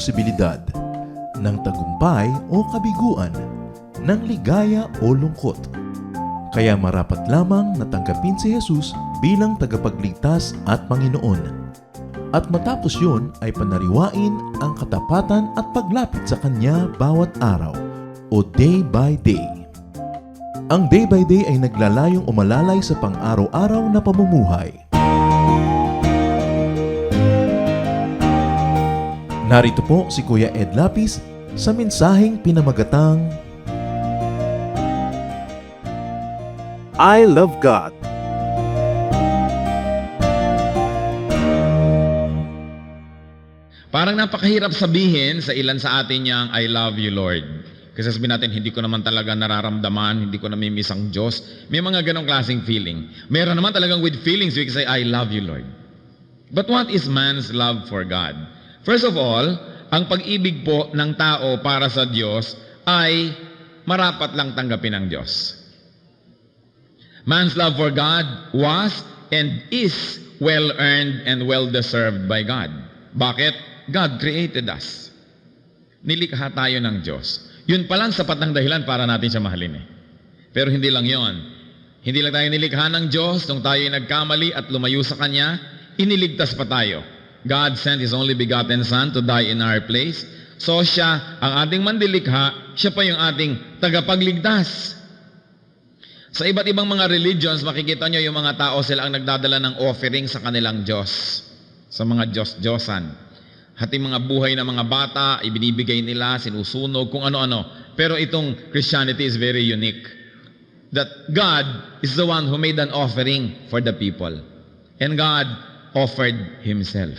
posibilidad ng tagumpay o kabiguan, ng ligaya o lungkot. Kaya marapat lamang na tanggapin si Jesus bilang tagapagligtas at Panginoon. At matapos yun ay panariwain ang katapatan at paglapit sa Kanya bawat araw o day by day. Ang day by day ay naglalayong umalalay sa pang-araw-araw na pamumuhay. Narito po si Kuya Ed Lapis sa mensaheng pinamagatang I love God. Parang napakahirap sabihin sa ilan sa atin yang I love you, Lord. Kasi sabihin natin, hindi ko naman talaga nararamdaman, hindi ko namimiss ang Diyos. May mga ganong klaseng feeling. Meron naman talagang with feelings, we can say, I love you, Lord. But what is man's love for God? First of all, ang pag-ibig po ng tao para sa Diyos ay marapat lang tanggapin ng Diyos. Man's love for God was and is well-earned and well-deserved by God. Bakit? God created us. Nilikha tayo ng Diyos. Yun palang sapat ng dahilan para natin siya mahalin eh. Pero hindi lang yon. Hindi lang tayo nilikha ng Diyos nung tayo nagkamali at lumayo sa Kanya, iniligtas pa tayo. God sent His only begotten Son to die in our place. So siya, ang ating mandilikha, siya pa yung ating tagapagligtas. Sa iba't ibang mga religions, makikita nyo yung mga tao, sila ang nagdadala ng offering sa kanilang Diyos. Sa mga Diyos-Diyosan. At yung mga buhay ng mga bata, ibinibigay nila, sinusunog, kung ano-ano. Pero itong Christianity is very unique. That God is the one who made an offering for the people. And God offered Himself.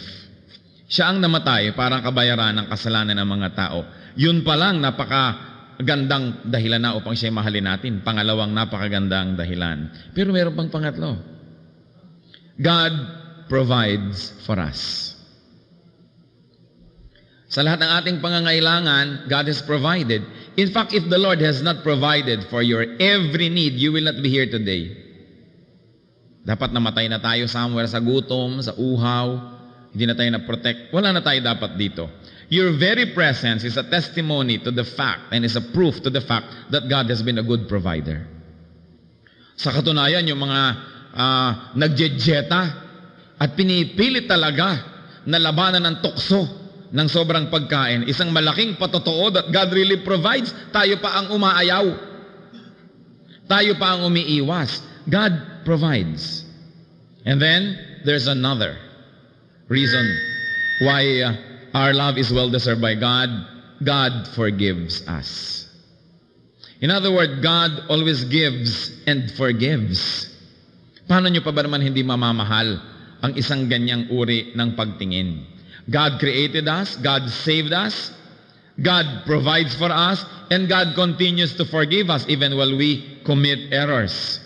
Siya ang namatay para kabayaran ng kasalanan ng mga tao. Yun pa lang, napakagandang dahilan na upang siya mahalin natin. Pangalawang napakagandang dahilan. Pero meron pang pangatlo. God provides for us. Sa lahat ng ating pangangailangan, God has provided. In fact, if the Lord has not provided for your every need, you will not be here today. Dapat namatay na tayo somewhere sa gutom, sa uhaw, hindi na tayo na-protect. Wala na tayo dapat dito. Your very presence is a testimony to the fact and is a proof to the fact that God has been a good provider. Sa katunayan, yung mga nagjejeta at pinipilit talaga na labanan ng tukso ng sobrang pagkain, isang malaking patotoo that God really provides. Tayo pa ang umaayaw. Tayo pa ang umiiwas. God provides. And then, there's another reason why our love is well-deserved by God. God forgives us. In other words, God always gives and forgives. Paano nyo pa ba naman hindi mamamahal ang isang ganyang uri ng pagtingin? God created us, God saved us, God provides for us, and God continues to forgive us even while we commit errors.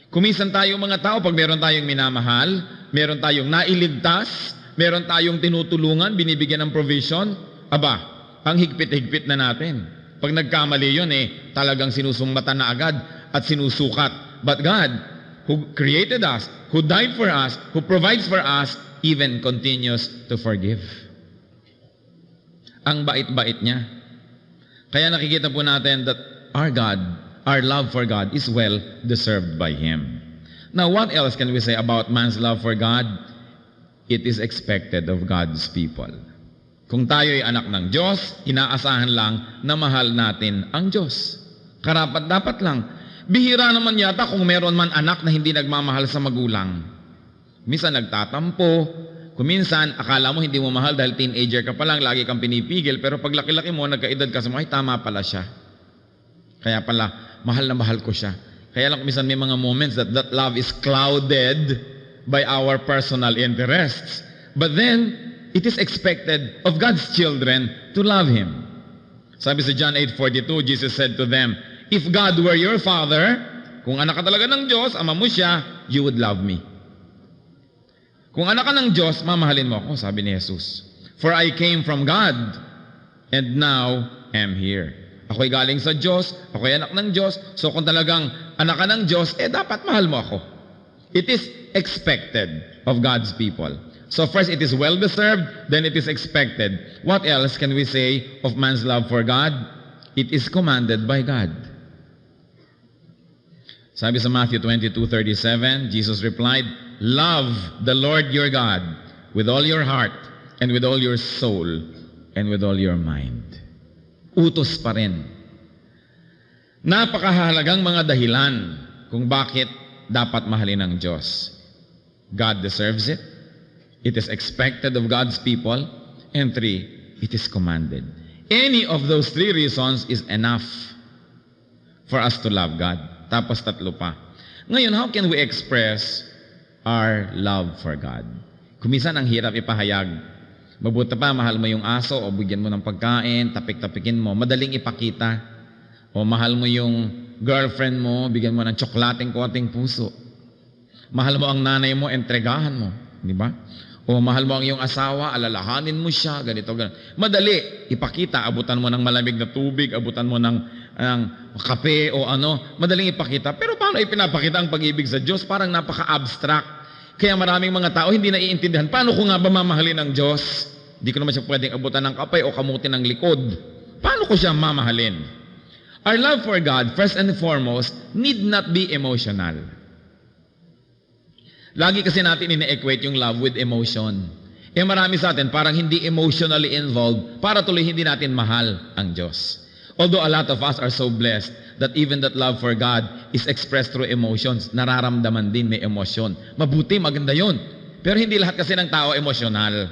Kuminsan tayong mga tao, pag meron tayong minamahal, meron tayong nailigtas, meron tayong tinutulungan, binibigyan ng provision, aba, ang higpit-higpit na natin. Pag nagkamali yun talagang sinusumbatan na agad at sinusukat. But God, who created us, who died for us, who provides for us, even continues to forgive. Ang bait-bait niya. Kaya nakikita po natin that our God, our love for God is well deserved by Him. Now, what else can we say about man's love for God? It is expected of God's people. Kung tayo ay anak ng Diyos, inaasahan lang na mahal natin ang Diyos. Karapat-dapat lang. Bihira naman yata kung meron man anak na hindi nagmamahal sa magulang. Minsan nagtatampo, kuminsan akala mo hindi mo mahal dahil teenager ka pa lang, lagi kang pinipigil, pero pag laki-laki mo, nagkaedad ka sa mga, ay tama pala siya. Kaya pala, mahal na mahal ko siya. Kaya lang minsan may mga moments that love is clouded by our personal interests. But then, it is expected of God's children to love Him. Sabi sa John 8:42, Jesus said to them, if God were your Father, kung anak ka talaga ng Diyos, ama mo siya, you would love me. Kung anak ka ng Diyos, mamahalin mo ako, sabi ni Jesus. For I came from God, and now am here. Ako'y galing sa Diyos, ako'y anak ng Diyos, so kung talagang anak ka ng Diyos, dapat mahal mo ako. It is expected of God's people. So first, it is well-deserved, then it is expected. What else can we say of man's love for God? It is commanded by God. Sabi sa Matthew 22:37, Jesus replied, "Love the Lord your God with all your heart and with all your soul and with all your mind." Utos pa rin. Napakahalagang mga dahilan kung bakit dapat mahalin ng Diyos. God deserves it. It is expected of God's people. And 3, it is commanded. Any of those 3 reasons is enough for us to love God. Tapos 3 pa. Ngayon, how can we express our love for God? Kumisan ang hirap ipahayag. Mabuti pa, mahal mo yung aso o bigyan mo ng pagkain, tapik-tapikin mo, madaling ipakita. O mahal mo yung girlfriend mo, bigyan mo ng tsoklateng konting puso. Mahal mo ang nanay mo, entregahan mo. Di ba? O mahal mo ang iyong asawa, alalahanin mo siya, ganito, ganito. Madali, ipakita, abutan mo ng malamig na tubig, abutan mo ng kape o ano, madaling ipakita. Pero paano ipinapakita ang pag-ibig sa Diyos? Parang napaka-abstract. Kaya maraming mga tao hindi naiintindihan, paano ko nga ba mamahalin ng Diyos? Hindi ko naman siya pwedeng abutan ng kape o kamutin ng likod. Paano ko siya mamahalin? Our love for God, first and foremost, need not be emotional. Lagi kasi natin ine-equate yung love with emotion. Marami sa atin parang hindi emotionally involved para tuloy hindi natin mahal ang Diyos. Although a lot of us are so blessed that even that love for God is expressed through emotions. Nararamdaman din, may emosyon. Mabuti, maganda yun. Pero hindi lahat kasi ng tao emotional.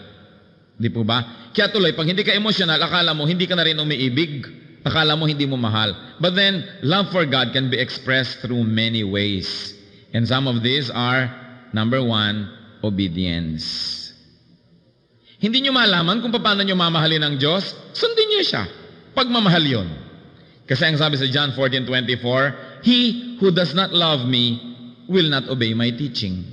Di po ba? Kaya tuloy, pag hindi ka emotional, akala mo hindi ka na rin umiibig. Akala mo hindi mo mahal. But then, love for God can be expressed through many ways. And some of these are, number 1, obedience. Hindi nyo malaman kung paano nyo mamahalin ng Diyos, sundin nyo siya. Pagmamahal yun. Kasi ang sabi sa John 14:24, "He who does not love me will not obey my teaching."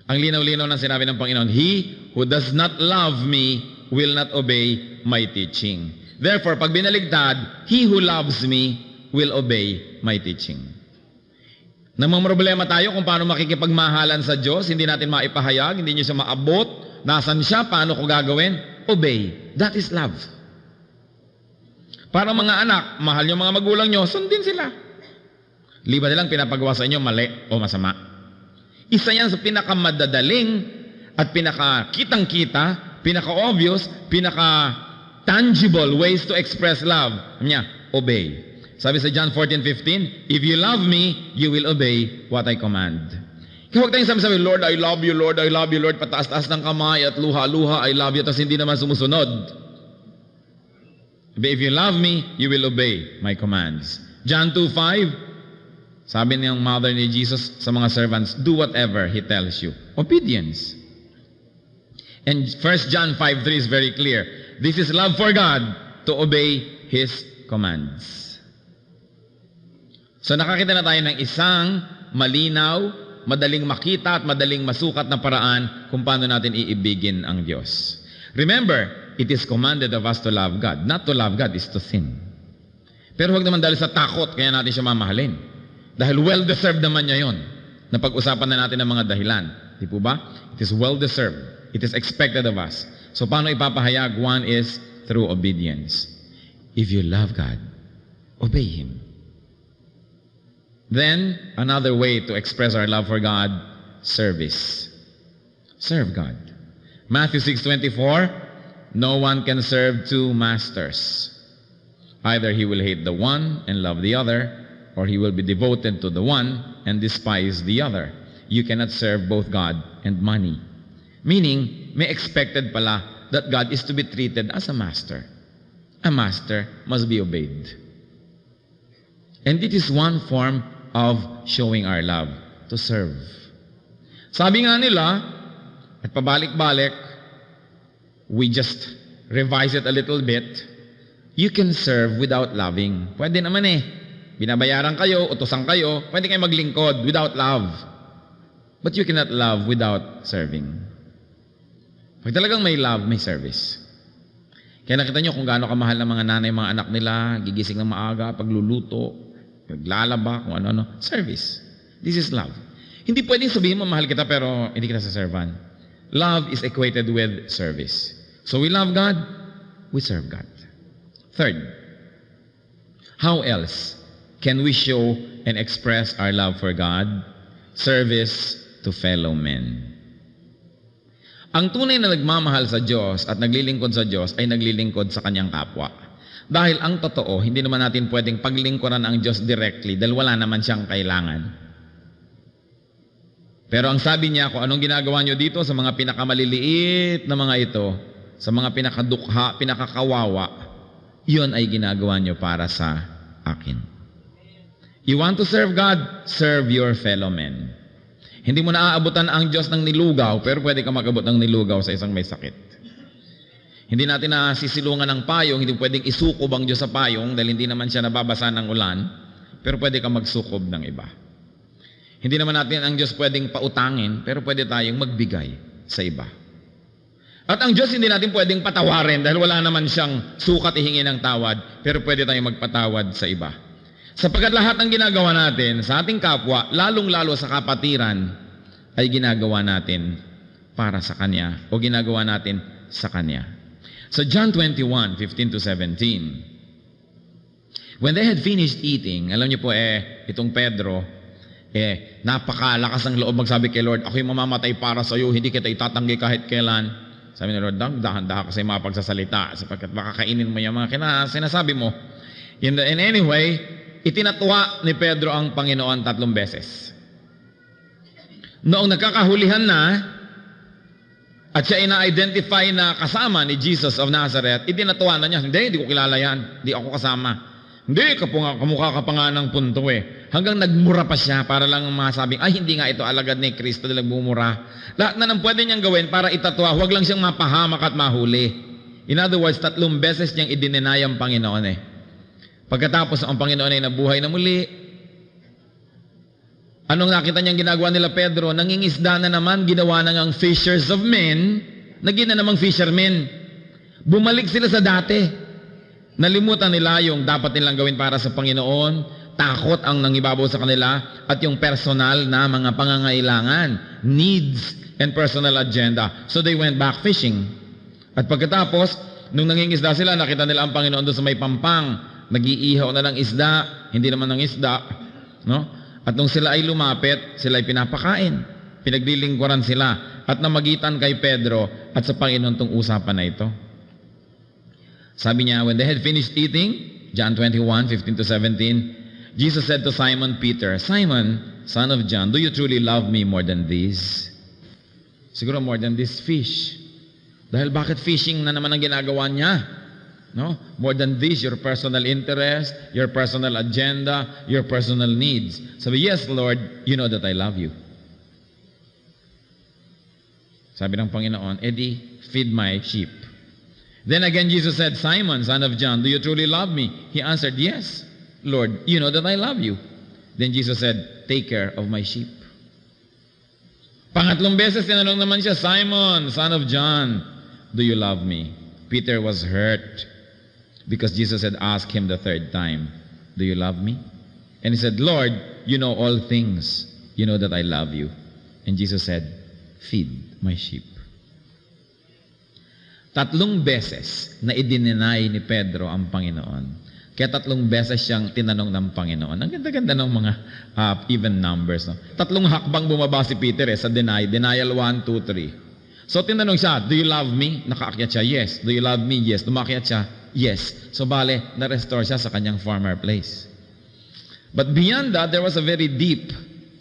Ang linaw-linaw ng sinabi ng Panginoon, "He who does not love me will not obey my teaching." Therefore, pag binaligtad, "He who loves me will obey my teaching." Namang problema tayo kung paano makikipagmahalan sa Diyos, hindi natin maipahayag, hindi niyo siya maabot, nasan siya, paano ko gagawin? Obey. That is love. Para mga anak, mahal yung mga magulang nyo, sundin sila. Liba nilang pinapagawa sa inyo mali o masama. Isa yan sa pinakamadadaling at pinakakitang-kita, pinaka-obvious, pinaka-tangible ways to express love. Niya, obey. Sabi sa John 14:15, "If you love me, you will obey what I command." Kaya huwag tayong sabi, "Lord, I love you, Lord, I love you, Lord." Pataas-taas ng kamay at luha-luha, "I love you," tapos hindi naman sumusunod. But if you love me, you will obey my commands. John 2:5, sabi niyang mother ni Jesus sa mga servants, "Do whatever He tells you." Obedience. And 1 John 5:3 is very clear. This is love for God, to obey His commands. So nakakita na tayo ng isang malinaw, madaling makita at madaling masukat na paraan kung paano natin iibigin ang Diyos. Remember, it is commanded of us to love God. Not to love God is to sin. Pero huwag naman dahil sa takot kaya natin siya mamahalin. Dahil well-deserved naman niya yon. Napag-usapan na natin ang mga dahilan. Di po ba? It is well-deserved. It is expected of us. So paano ipapahayag? 1 is through obedience. If you love God, obey Him. Then, another way to express our love for God, service. Serve God. Matthew 6:24, "No one can serve 2 masters. Either he will hate the one and love the other, or he will be devoted to the one and despise the other. You cannot serve both God and money." Meaning, may expected pala that God is to be treated as a master. A master must be obeyed. And it is one form of showing our love, to serve. Sabi nga nila, at pabalik-balik, we just revise it a little bit, you can serve without loving. Pwede naman eh. Binabayaran kayo, utusan kayo, pwede kayo maglingkod without love. But you cannot love without serving. Pag talagang may love, may service. Kaya nakita nyo kung gaano kamahal ng mga nanay, mga anak nila, gigising ng maaga, pagluluto, naglalaba, kung ano-ano. Service. This is love. Hindi pwedeng sabihin mo, mahal kita, pero hindi kita saservan. Love is equated with service. So we love God, we serve God. Third, how else can we show and express our love for God? Service to fellow men. Ang tunay na nagmamahal sa Diyos at naglilingkod sa Diyos ay naglilingkod sa kanyang kapwa. Dahil ang totoo, hindi naman natin pwedeng paglingkuran ang Diyos directly dahil wala naman siyang kailangan. Pero ang sabi niya, kung anong ginagawa niyo dito sa mga pinakamaliliit na mga ito, sa mga pinakadukha, pinakakawawa, yun ay ginagawa niyo para sa akin. You want to serve God? Serve your fellow men. Hindi mo naaabutan ang Diyos ng nilugaw, pero pwede ka mag-abot ng nilugaw sa isang may sakit. Hindi natin nasisilungan ng payong, hindi pwedeng isukob ang Diyos sa payong dahil hindi naman siya nababasa ng ulan, pero pwede ka magsukob ng iba. Hindi naman natin ang Diyos pwedeng pautangin, pero pwede tayong magbigay sa iba. At ang Diyos hindi natin pwedeng patawarin dahil wala naman siyang sukat ihingi ng tawad, pero pwede tayong magpatawad sa iba. Sapagkat lahat ng ginagawa natin sa ating kapwa, lalong-lalo sa kapatiran, ay ginagawa natin para sa Kanya o ginagawa natin sa Kanya. So John 21:15-17, when they had finished eating, alam niyo po itong Pedro, napakalakas ng loob magsabi kay Lord, ako'y mamamatay para sa iyo, hindi kita itatanggi kahit kailan. Sabi ni Lord, dahan-dahan kasi mapagsasalita sapagkat baka kainin mo yung mga sinasabi mo. And anyway, itinatwa ni Pedro ang Panginoon 3 beses. Noong nagkakahulihan na, at siya ina-identify na kasama ni Jesus of Nazareth, itinatwa na niya, hindi ko kilala yan, hindi ako kasama. Hindi, kamukha ka pa nga ng punto Hanggang nagmura pa siya para lang masabing, ay hindi nga ito alagad ni Kristo na nagmumura. Lahat na nang pwede niyang gawin para itatwa, huwag lang siyang mapahamak at mahuli. In other words, 3 beses niyang idininay ang Panginoon Pagkatapos ang Panginoon ay nabuhay na muli, anong nakita niyang ginagawa nila Pedro? Nangingisda na naman, ginawa na ngang fishers of men, naging na namang fishermen. Bumalik sila sa dati. Nalimutan nila yung dapat nilang gawin para sa Panginoon, takot ang nangibabaw sa kanila, at yung personal na mga pangangailangan, needs and personal agenda. So they went back fishing. At pagkatapos, nung nangingisda sila, nakita nila ang Panginoon doon sa may pampang, nag-iihaw na ng isda, hindi naman ng isda, no? At nung sila ay lumapit, sila ay pinapakain. Pinaglilingkuran sila at namagitan kay Pedro at sa Panginoon tong usapan na ito. Sabi niya, when they had finished eating, John 21:15-17, Jesus said to Simon Peter, Simon, son of John, do you truly love me more than these? Siguro more than this fish. Dahil bakit fishing na naman ang ginagawa niya? No? More than this, your personal interest, your personal agenda, your personal needs. Sabi, yes, Lord, you know that I love you. Sabi ng Panginoon, Eddie, feed my sheep. Then again, Jesus said, Simon, son of John, do you truly love me? He answered, yes, Lord, you know that I love you. Then Jesus said, take care of my sheep. Pangatlong beses, tinanong naman siya, Simon, son of John, do you love me? Peter was hurt because Jesus had asked him the 3rd time, do you love me? And he said, Lord, you know all things. You know that I love you. And Jesus said, feed my sheep. 3 beses na idininay ni Pedro ang Panginoon. Kaya 3 beses siyang tinanong ng Panginoon. Ang ganda-ganda ng mga even numbers. No? 3 hakbang bumaba si Peter sa denial 1, 2, 3. So tinanong siya, do you love me? Nakaakyat siya, yes. Do you love me? Yes. Dumakyat siya, yes. So bale, na-restore siya sa kanyang former place. But beyond that, there was a very deep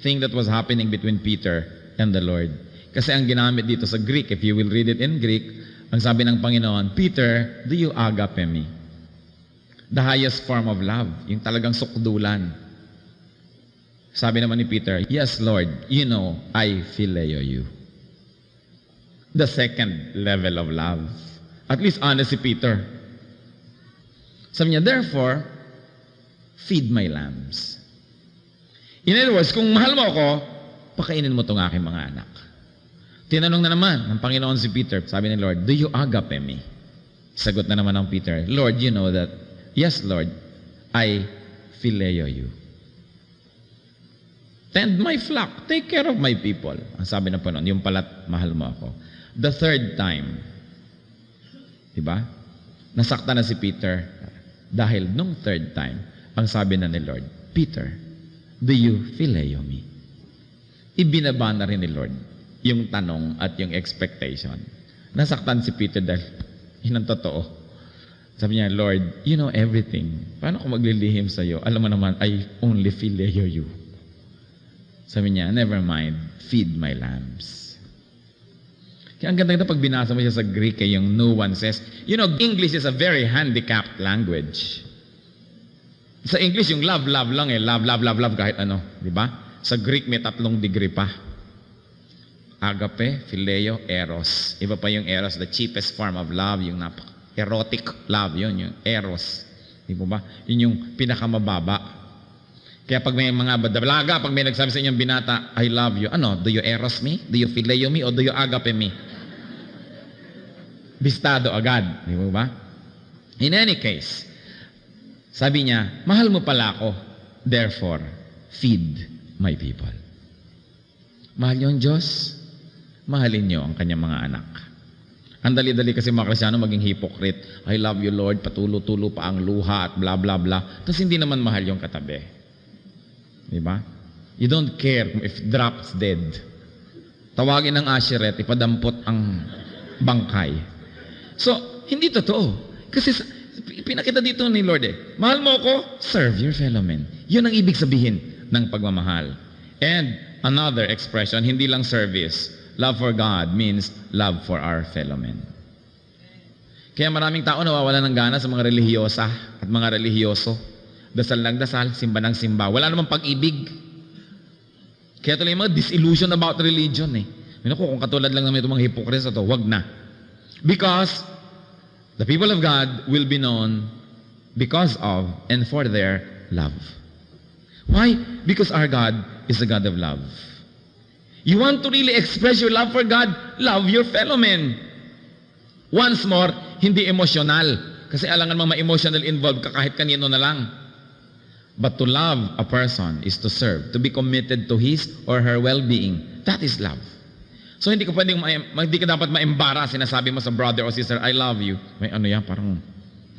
thing that was happening between Peter and the Lord. Kasi ang ginamit dito sa Greek, if you will read it in Greek, ang sabi ng Panginoon, Peter, do you agape me? The highest form of love, yung talagang sukdulan. Sabi naman ni Peter, yes, Lord, you know, I phileo you. The second level of love. At least honest si Peter. Sabi niya, therefore, feed my lambs. In other words, kung mahal mo ako, pakainin mo itong aking mga anak. Tinanong na naman ng Panginoon si Peter, sabi ni Lord, do you agape me? Sagot na naman ng Peter, Lord, you know that, yes, Lord, I phileo you. Tend my flock. Take care of my people. Ang sabi ng Panginoon, yung pala't mahal mo ako. The third time, diba? Nasakta na si Peter. Dahil nung third time, ang sabi na ni Lord, Peter, do you phileo me? Ibinaba na rin ni Lord yung tanong at yung expectation. Nasaktan si Peter dahil yun ang totoo. Sabi niya, Lord, you know everything. Paano ko maglilihim sa iyo? Alam mo naman, I only phileo you. Sabi niya, never mind, feed my lambs. Kaya ang ganda pag binasa mo siya sa Greek, yung no one says, you know, English is a very handicapped language. Sa English, yung love, love lang eh. Love, love, love, love, kahit ano. Di ba? Sa Greek, may 3 degree pa. Agape, phileo, eros. Iba pa yung eros, the cheapest form of love, yung erotic love, yun, yung eros. Di ba? Yun yung pinakamababa. Kaya pag may mga dalaga, pag may nagsabi sa inyong binata, I love you, ano, do you eros me? Do you phileo me? O do you agape me? Bistado agad. Di ba? In any case, sabi niya, mahal mo pala ako, therefore, feed my people. Mahal niyo ang Diyos, mahalin niyo ang kanyang mga anak. Ang dali-dali kasi mga Kristyano maging hypocrite. I love you Lord, patulo-tulo pa ang luha at bla bla bla. Tapos hindi naman mahal yung katabi. Diba? You don't care if drops dead. Tawagin ng Asheret, ipadampot ang bangkay. So, hindi totoo. Kasi pinakita dito ni Lord mahal mo ako, serve your fellow men. Yun ang ibig sabihin ng pagmamahal. And another expression, hindi lang service. Love for God means love for our fellow men. Kaya maraming tao nawawala ng gana sa mga relihiyosa at mga relihiyoso. Dasal ng dasal, simba ng simba. Wala namang pag-ibig. Kaya tuloy yung mga disillusion about religion eh. Kung katulad lang naman itong mga hypocrites na to, wag na. Because the people of God will be known because of and for their love. Why? Because our God is a God of love. You want to really express your love for God? Love your fellow men. Once more, hindi emotional. Kasi alangan mga ma-emotional involved ka kahit kanino na lang. But to love a person is to serve, to be committed to his or her well-being. That is love. So hindi ka dapat ma-embarrass, sinasabi mo sa brother or sister, I love you. May ano yan, parang,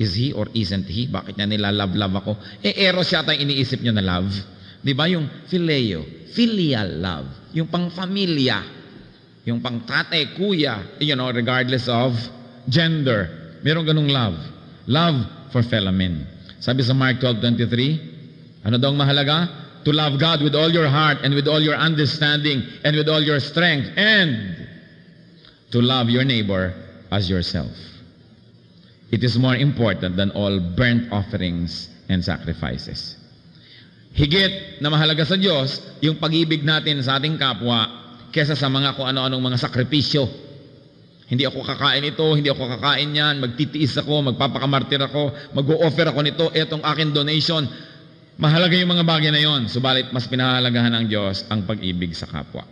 is he or isn't he? Bakit niya nila-love ako? Eros yata yung iniisip niyo na love. Di ba? Yung phileo, filial love. Yung pang-familia. Yung pang-tate, kuya. Regardless of gender. Merong ganung love. Love for fellow men. Sabi sa Mark 12:23, ano daw ang mahalaga? To love God with all your heart and with all your understanding and with all your strength and to love your neighbor as yourself. It is more important than all burnt offerings and sacrifices. Higit na mahalaga sa Diyos yung pag-ibig natin sa ating kapwa kesa sa mga kung ano-anong mga sakripisyo. Hindi ako kakain ito, hindi ako kakain yan, magtitiis ako, magpapakamartir ako, mag-o-offer ako nito, etong akin donation. Mahalaga yung mga bagay na yon, subalit mas pinahalagahan ng Diyos ang pag-ibig sa kapwa.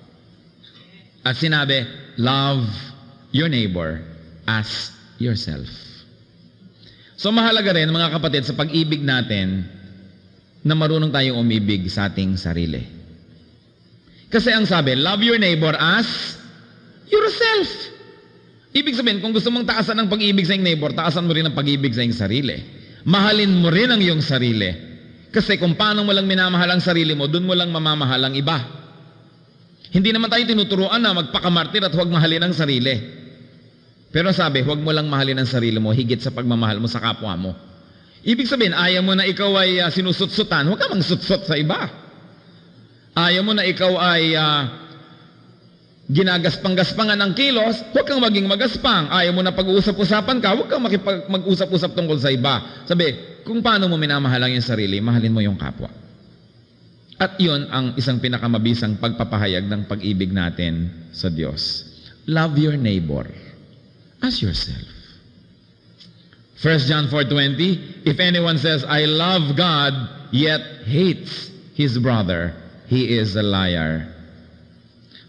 At sinabi, love your neighbor as yourself. So mahalaga rin mga kapatid sa pag-ibig natin na marunong tayong umibig sa ating sarili. Kasi ang sabi, love your neighbor as yourself. Ibig sabihin, kung gusto mong taasan ang pag-ibig sa iyong neighbor, taasan mo rin ang pag-ibig sa iyong sarili. Mahalin mo rin ang iyong sarili. Kasi kung paano mo lang minamahal ang sarili mo, dun mo lang mamamahal ang iba. Hindi naman tayo tinuturuan na magpakamartir at huwag mahalin ang sarili. Pero sabi, huwag mo lang mahalin ang sarili mo higit sa pagmamahal mo sa kapwa mo. Ibig sabihin, ayaw mo na ikaw ay sinusutsutan, huwag ka mang sutsut sa iba. Ayaw mo na ikaw ay ginagaspang-gaspangan ng kilos, huwag kang maging magaspang. Ayaw mo na pag-uusap-usapan ka, huwag kang mag-usap-usap tungkol sa iba. Sabi, kung paano mo minamahal ang iyong sarili, mahalin mo yung kapwa. At yun ang isang pinakamabisang pagpapahayag ng pag-ibig natin sa Diyos. Love your neighbor as yourself. 1 John 4:20, if anyone says, I love God, yet hates his brother, he is a liar.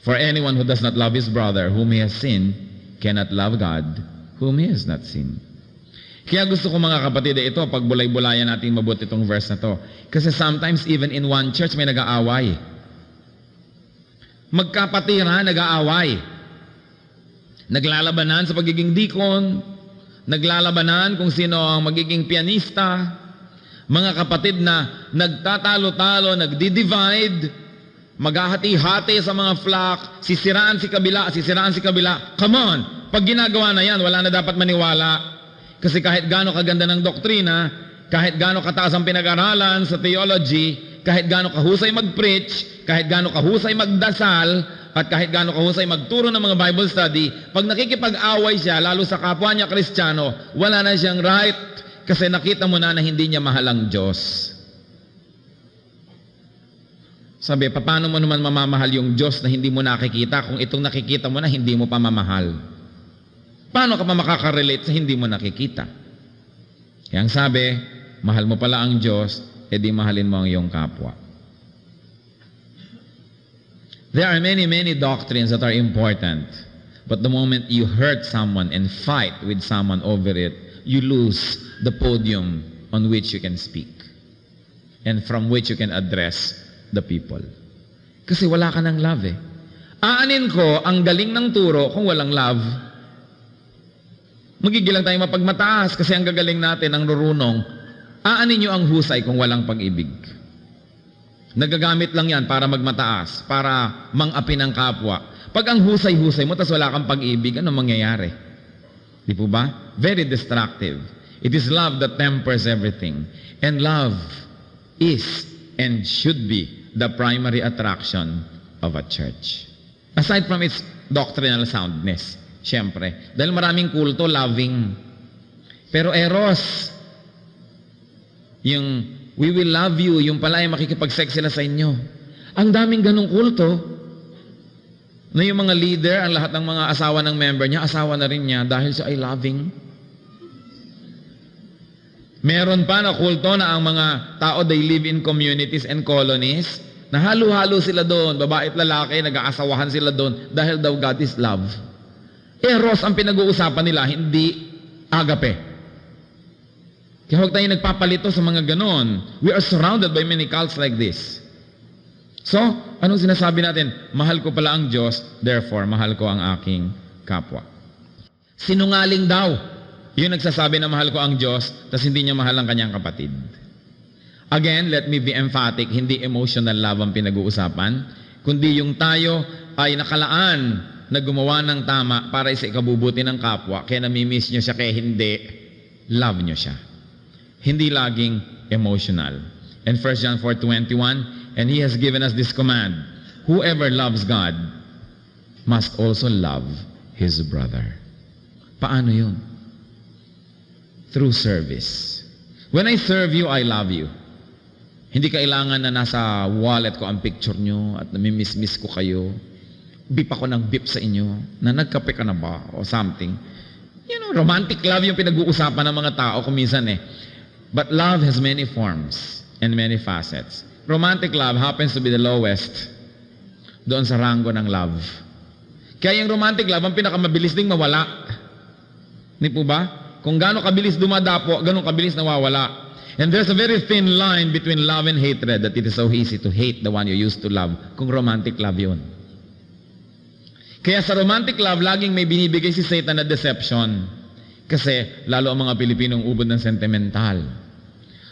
For anyone who does not love his brother whom he has seen, cannot love God whom he has not seen. Kaya gusto ko mga kapatid, ito, pag bulay-bulayan natin mabuti itong verse na to. Kasi sometimes even in one church may nag-aaway. magkapatira, nag-aaway. Naglalabanan sa pagiging deacon, naglalabanan kung sino ang magiging pianista, mga kapatid na nagtatalo-talo, nagdi-divide, maghahati-hati sa mga flock, sisiraan si kabila, sisiraan si kabila. Come on! Pag ginagawa na yan, wala na dapat maniwala. Kasi kahit gaano kaganda ng doktrina, kahit gaano kataas ang pinag-aralan sa theology, kahit gaano kahusay mag-preach, kahit gaano kahusay magdasal, at kahit gaano kahusay magturo ng mga Bible study, pag nakikipag-away siya, lalo sa kapwa niya Kristiyano, wala na siyang right kasi nakita mo na hindi niya mahal ang Diyos. Sabi, paano mo naman mamamahal yung Diyos na hindi mo nakikita kung itong nakikita mo na hindi mo pa mamahal? Paano ka pa makaka-relate sa hindi mo nakikita? Kaya ang sabi, mahal mo pala ang Diyos, edi mahalin mo ang iyong kapwa. There are many doctrines that are important. But the moment you hurt someone and fight with someone over it, you lose the podium on which you can speak and from which you can address the people. Kasi wala ka ng love eh. Aanin ko ang galing ng turo kung walang love. Magigilang tayo mapagmataas kasi ang gagaling natin, ang rurunong. Aanin nyo ang husay kung walang pag-ibig. Nagagamit lang yan para magmataas, para mang-api ng kapwa. Pag ang husay-husay mo, tas wala kang pag-ibig, ano mangyayari? Di po ba? Very destructive. It is love that tempers everything. And love is and should be the primary attraction of a church. Aside from its doctrinal soundness, syempre. Dahil maraming kulto, loving. Pero eros, yung we will love you, yung pala ay makikipag-sex sila sa inyo. Ang daming ganong kulto, na yung mga leader, ang lahat ng mga asawa ng member niya, asawa na rin niya dahil siya ay loving. Meron pa na kulto na ang mga tao, they live in communities and colonies, na halo-halo sila doon, babae at lalaki, nag-aasawahan sila doon, dahil daw God is love. Eros ang pinag-uusapan nila, hindi agape. Kaya huwag tayo nagpapalito sa mga ganon. We are surrounded by many cults like this. So, anong sinasabi natin? Mahal ko pala ang Diyos, therefore, mahal ko ang aking kapwa. Sinungaling daw. Yung nagsasabi na mahal ko ang Diyos, tas hindi niya mahal ang kanyang kapatid. Again, let me be emphatic, hindi emotional love ang pinag-uusapan, kundi yung tayo ay nakalaan na gumawa ng tama para sa ikabubuti ng kapwa, kaya namimiss nyo siya, kaya hindi, love nyo siya. Hindi laging emotional. And 1 John 4:21, and He has given us this command, whoever loves God must also love his brother. Paano yun? Through service. When I serve you, I love you. Hindi kailangan na nasa wallet ko ang picture nyo at namimiss-miss ko kayo. Bip ako ng bip sa inyo na nagkape ka na ba o something. You know, romantic love yung pinag-uusapan ng mga tao kuminsan eh. But love has many forms and many facets. Romantic love happens to be the lowest doon sa rango ng love. Kaya yung romantic love, ang pinakamabilis ding mawala. Hindi po ba? Kung gaano kabilis dumadapo, gaano kabilis nawawala. And there's a very thin line between love and hatred that it is so easy to hate the one you used to love kung romantic love yun. Kaya sa romantic love, laging may binibigay si Satan na deception. Kasi lalo ang mga Pilipinong ubod ng sentimental.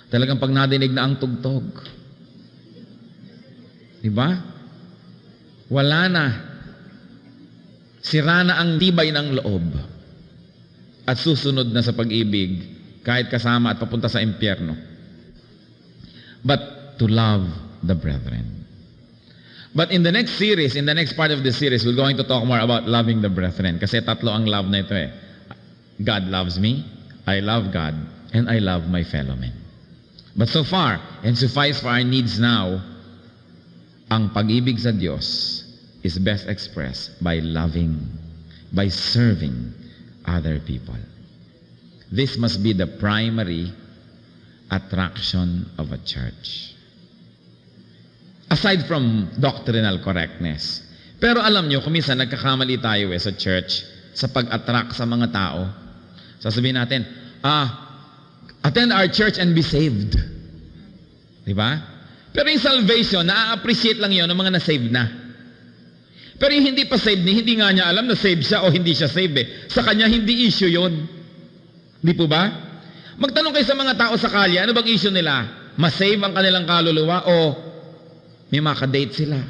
Talagang pag nadinig na ang tugtog. Diba? Wala na. Sira na ang tibay ng loob. At susunod na sa pag-ibig, kahit kasama at papunta sa impyerno. But to love the brethren. But in the next series, in the next part of the series, we're going to talk more about loving the brethren. Kasi tatlo ang love na ito eh. God loves me, I love God, and I love my fellow men. But so far, and suffice for our needs now, ang pag-ibig sa Diyos is best expressed by loving, by serving other people. This must be the primary attraction of a church. Aside from doctrinal correctness. Pero alam nyo, kuminsan nagkakamali tayo sa church sa pag-attract sa mga tao. Sasabihin natin, attend our church and be saved. Diba? Pero yung salvation, na-appreciate lang yun ng mga na-saved na. Pero yung hindi pa saved ni, hindi nga niya alam na saved siya o hindi siya saved eh. Sa kanya, hindi issue yon. Di po ba? Magtanong kayo sa mga tao sa kalye, ano bang issue nila? Masave ang kanilang kaluluwa o may makadate sila?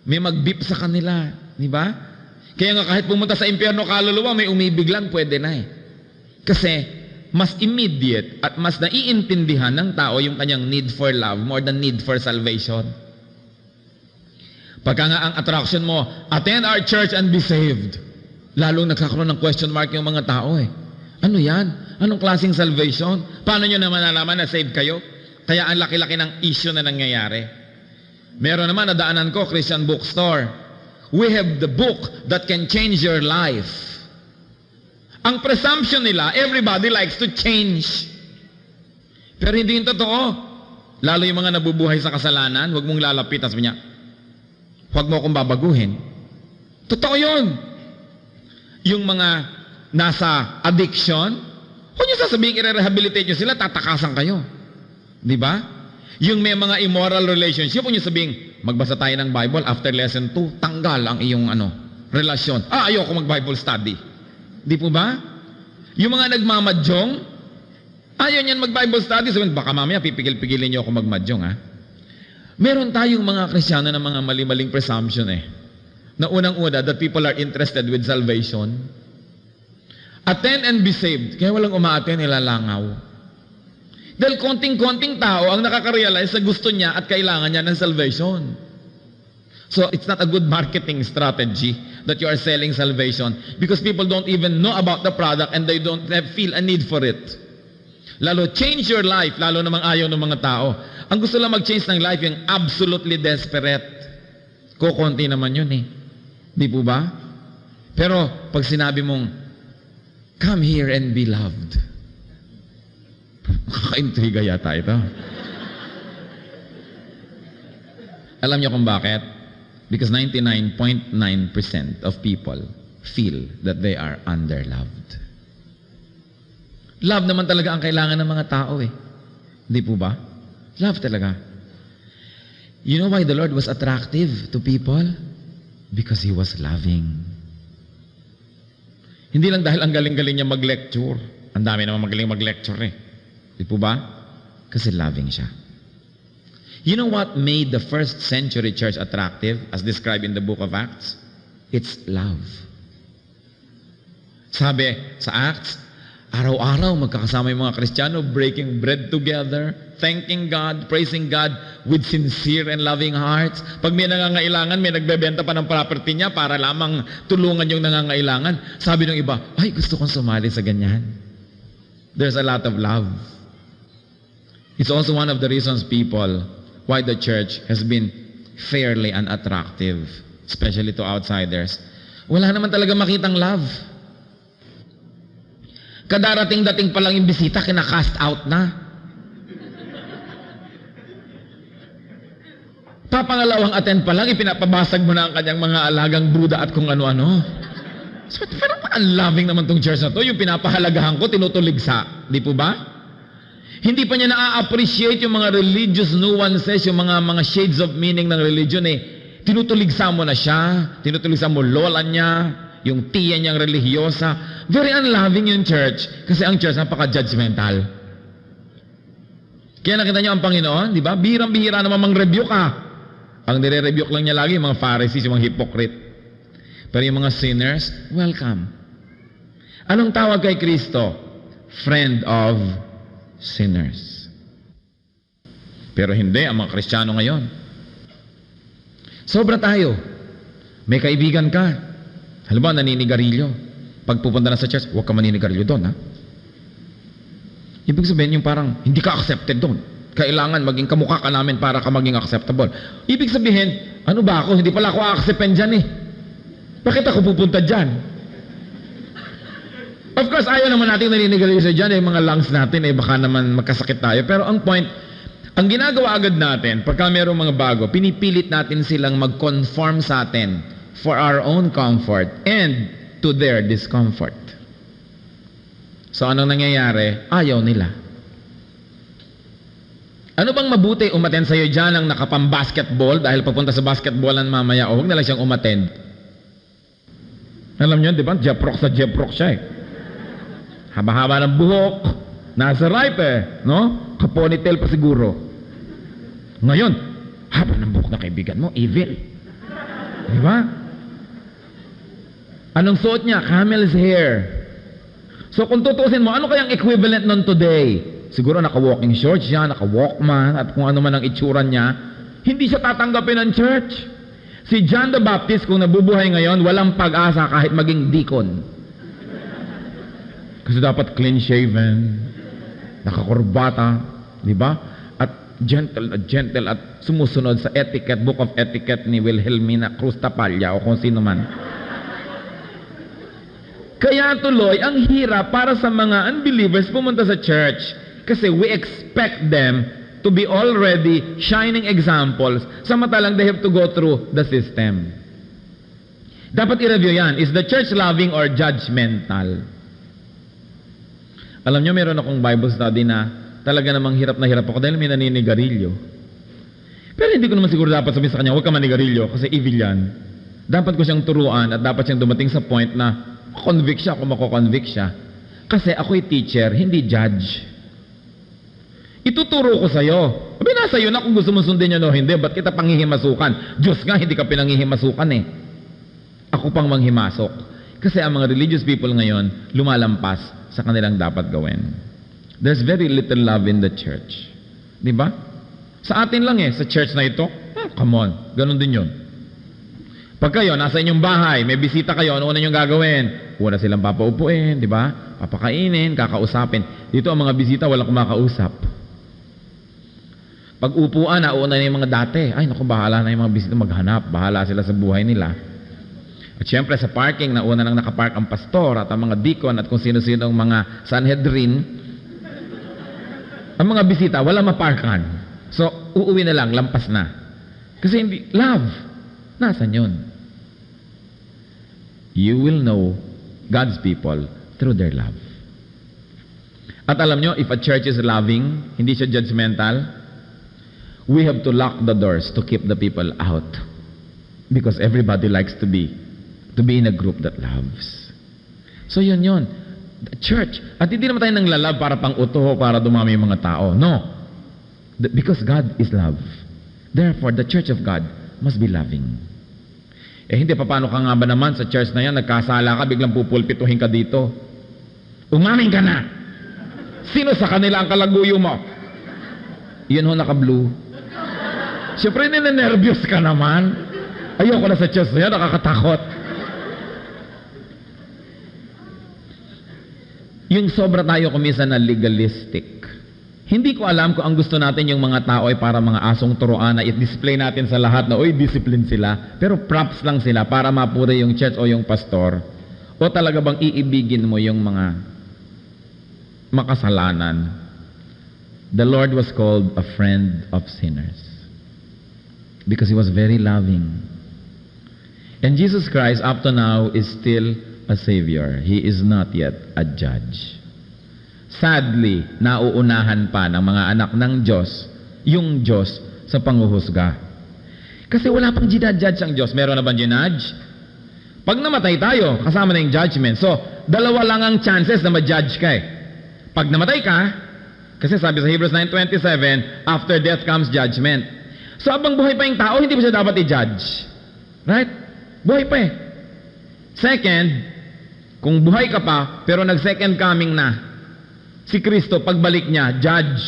May mag-beep sa kanila, di ba? Kaya nga kahit pumunta sa impyerno kaluluwa, may umibig lang, pwede na eh. Kasi mas immediate at mas naiintindihan ng tao yung kanyang need for love more than need for salvation. Pagka nga ang attraction mo, attend our church and be saved. Lalong nagkakaroon ng question mark yung mga tao eh. Ano yan? Anong klaseng salvation? Paano nyo naman nalaman na saved kayo? Kaya ang laki-laki ng issue na nangyayari. Meron naman, nadaanan ko, Christian bookstore. We have the book that can change your life. Ang presumption nila, everybody likes to change. Pero hindi yung totoo. Lalo yung mga nabubuhay sa kasalanan, huwag mong lalapit. Sabi niya, huwag mo akong babaguhin. Totoo yun. Yung mga nasa addiction, huwag niyo sasabihin i-rehabilitate niyo sila, tatakasan kayo. Di ba? Yung may mga immoral relationship, huwag niyo sabihin, magbasa tayo ng Bible, after lesson 2, tanggal ang iyong relasyon. Ayoko mag-Bible study. Di po ba? Yung mga nagmamadyong, ayaw niyan mag-Bible study, sabihin, baka mamaya pipigil-pigilin niyo ako magmadyong, ha? Meron tayong mga Kristiyano na mga mali-maling presumption eh. Na unang-una, that people are interested with salvation. Attend and be saved. Kaya walang umaattend, nilalangaw. Dahil konting-konting tao ang nakaka-realize na gusto niya at kailangan niya ng salvation. So, it's not a good marketing strategy that you are selling salvation because people don't even know about the product and they don't feel a need for it. Lalo, change your life, lalo namang ayaw ng mga tao. Ang gusto lang mag-change ng life, yung absolutely desperate. Kukunti naman yun eh. Di po ba? Pero, pag sinabi mong, come here and be loved. Nakaka-intriga yata ito. Alam niyo kung bakit? Because 99.9% of people feel that they are underloved. Love naman talaga ang kailangan ng mga tao eh. Hindi po ba? Love talaga. You know why the Lord was attractive to people? Because He was loving. Hindi lang dahil ang galing-galing niya mag-lecture. Ang dami naman magaling mag-lecture eh. Di po ba? Kasi loving siya. You know what made the first century church attractive as described in the book of Acts? It's love. Sabi sa Acts, araw-araw magkakasama yung mga Kristiyano, breaking bread together, thanking God, praising God with sincere and loving hearts. Pag may nangangailangan, may nagbebenta pa ng property niya para lamang tulungan yung nangangailangan. Sabi ng iba, ay gusto kong sumali sa ganyan. There's a lot of love. It's also one of the reasons people why the church has been fairly unattractive, especially to outsiders. Wala naman talaga makitang love. Kadarating-dating pa lang yung bisita, kinakast out na. Papangalawang attend pa lang, ipinapabasag mo na ang kanyang mga alagang Buddha at kung ano-ano. So, parang unloving naman tong church na to, yung pinapahalagahan ko, tinutuligsa. Di po ba? Hindi pa niya na-appreciate yung mga religious nuances, yung mga shades of meaning ng religion eh. Tinutuligsa mo na siya, tinutuligsa mo lola niya, yung tiya niyang religyosa. Very unloving yung church kasi ang church napaka-judgmental. Kaya nakita niyo ang Panginoon, di ba? Bihirang-bihira naman mang-rebuke ka. Ang nire-rebuke lang niya lagi yung mga Pharisees, yung mga hypocrite. Pero yung mga sinners, welcome. Anong tawag kay Kristo? Friend of sinners. Pero hindi, ang mga Kristiyano ngayon. Sobra tayo. May kaibigan ka. Halimbawa, naninigarilyo. Pag pupunta na sa church, huwag ka maninigarilyo doon, ha? Ibig sabihin, yung parang, hindi ka accepted doon. Kailangan maging kamukha ka namin para ka maging acceptable. Ibig sabihin, ano ba ako? Hindi pala ako a-acceptan dyan, eh. Bakit ako pupunta dyan? Of course, ayaw naman natin naninigarilyo sa dyan, eh, mga lungs natin, eh, baka naman magkasakit tayo. Pero ang point, ang ginagawa agad natin, pagka mayroong mga bago, pinipilit natin silang mag-conform sa atin for our own comfort and to their discomfort. So, anong nangyayari? Ayaw nila. Ano bang mabuti umattend sa'yo dyan ang nakapang-basketball dahil papunta sa basketballan mamaya o huwag na lang siyang umattend? Alam niyo, di ba? Jeprox siya eh. Haba-haba ng buhok, nasa ripe eh, no? Kaponitel pa siguro. Ngayon, haba ng buhok na kaibigan mo, evil. Di ba? Anong suot niya? Camel's hair. So kung tutusin mo, ano kayang equivalent nun today? Siguro naka-walking shorts siya, naka-walkman, at kung ano man ang itsura niya, hindi siya tatanggapin ng church. Si John the Baptist, kung nabubuhay ngayon, walang pag-asa kahit maging deacon. Kasi dapat clean-shaven, nakakurbata, di ba? At gentle at sumusunod sa etiquette, book of etiquette ni Wilhelmina Cruz Tapalla o kung sino man. Kaya tuloy, ang hirap para sa mga unbelievers pumunta sa church kasi we expect them to be already shining examples samantalang they have to go through the system. Dapat i-review yan. Is the church loving or judgmental? Alam nyo, meron akong Bible study na talaga namang hirap na hirap ako dahil may naninigarilyo. Pero hindi ko naman siguro dapat sabihin sa kanya, huwag ka manigarilyo kasi evil yan. Dapat ko siyang turuan at dapat siyang dumating sa point na convict siya kung mako-convict siya. Kasi ako'y teacher, hindi judge. Ituturo ko sa'yo. Sabi na sa'yo na kung gusto mo sundin yun o hindi, ba't kita panghihimasukan? Diyos nga, hindi ka pinanghihimasukan eh. Ako pang manghimasok. Kasi ang mga religious people ngayon, lumalampas sa kanilang dapat gawin. There's very little love in the church. Di ba? Sa atin lang eh, sa church na ito, come on, ganun din yun. Pag kayo, nasa inyong bahay, may bisita kayo, ano una ninyong gagawin? Una silang papaupuin, di ba? Papakainin, kakausapin. Dito ang mga bisita, walang kumakausap. Pag upuan, nauna na yung mga dati. Ay, naku, bahala na yung mga bisita maghanap. Bahala sila sa buhay nila. At syempre, sa parking, nauna nang nakapark ang pastor at ang mga deacon at kung sino-sino ang mga Sanhedrin. Ang mga bisita, wala maparkan. So, uuwi na lang, lampas na. Kasi hindi, love. Nasaan yun? You will know God's people through their love. At alam nyo, if a church is loving, hindi siya judgmental, we have to lock the doors to keep the people out. Because everybody likes to be in a group that loves. So yun. The church. At hindi naman tayo nang lalab para pang uto, para dumami yung mga tao. No. Because God is love. Therefore, the church of God must be loving. Hindi, paano ka nga ba naman sa church na yan, nagkasala ka, biglang pupulpituhin ka dito. Umamin ka na! Sino sa kanila ang kalaguyo mo? Yun ho, naka-blue. Siyempre, ninenervyos ka naman. Ayoko na sa church na yan, nakakatakot. Yung sobra tayo kumisan na legalistic. Hindi ko alam kung ang gusto natin yung mga tao ay para mga asong turuan na i-display natin sa lahat na, oy, discipline sila. Pero props lang sila para mapuri yung church o yung pastor. O talaga bang iibigin mo yung mga makasalanan? The Lord was called a friend of sinners. Because He was very loving. And Jesus Christ, up to now, is still a Savior. He is not yet a judge. Sadly, nauunahan pa ng mga anak ng Diyos, yung Diyos sa panghuhusga. Kasi wala pang ginadjudge ang Diyos. Meron na bang ginadjudge? Pag namatay tayo, kasama na yung judgment. So, dalawa lang ang chances na ma-judge ka eh. Pag namatay ka, kasi sabi sa Hebrews 9:27, after death comes judgment. So, abang buhay pa yung tao, hindi pa siya dapat i-judge. Right? Buhay pa eh. Second, kung buhay ka pa, pero nag-second coming na, si Kristo, pagbalik niya, judge,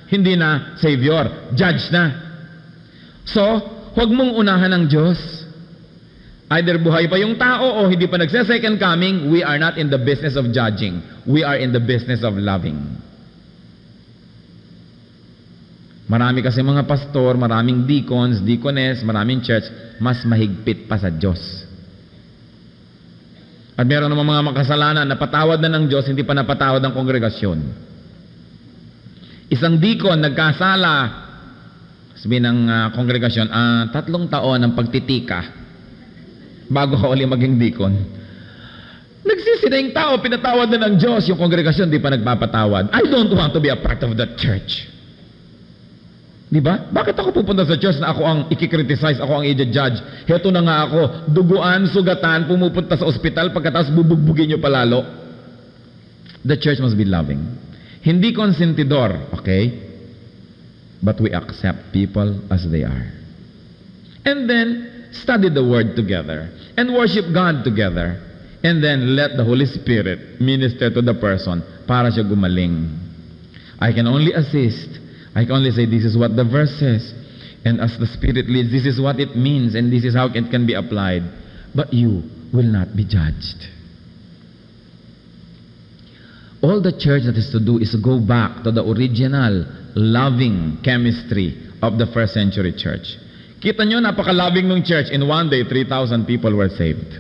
hindi na Savior, judge na. So, huwag mong unahan ng Diyos. Either buhay pa yung tao o hindi pa nagse-second coming, we are not in the business of judging. We are in the business of loving. Marami kasi mga pastor, maraming deacons, deaconess, maraming church, mas mahigpit pa sa Diyos. At meron naman mga makasalanan, napatawad na ng Diyos, hindi pa napatawad ng kongregasyon. Isang deacon, nagkasala, sabihin ng kongregasyon, 3 taon ng pagtitika, bago ka uli maging deacon. Nagsisi na yung tao, pinatawad na ng Diyos, yung kongregasyon, di pa nagpapatawad. I don't want to be a part of that church. Di ba? Bakit ako pupunta sa church na ako ang ikikriticize, ako ang i-judge? Heto na nga ako, duguan, sugatan, pumupunta sa ospital, pagkatapos bubugbugin nyo palalo. The church must be loving. Hindi konsentidor, okay? But we accept people as they are. And then, study the Word together. And worship God together. And then, let the Holy Spirit minister to the person para siya gumaling. I can only assist. I can only say, this is what the verse says. And as the Spirit leads, this is what it means. And this is how it can be applied. But you will not be judged. All the church that is to do is to go back to the original loving chemistry of the first century church. Kita nyo, napaka-loving ng church. In one day, 3,000 people were saved.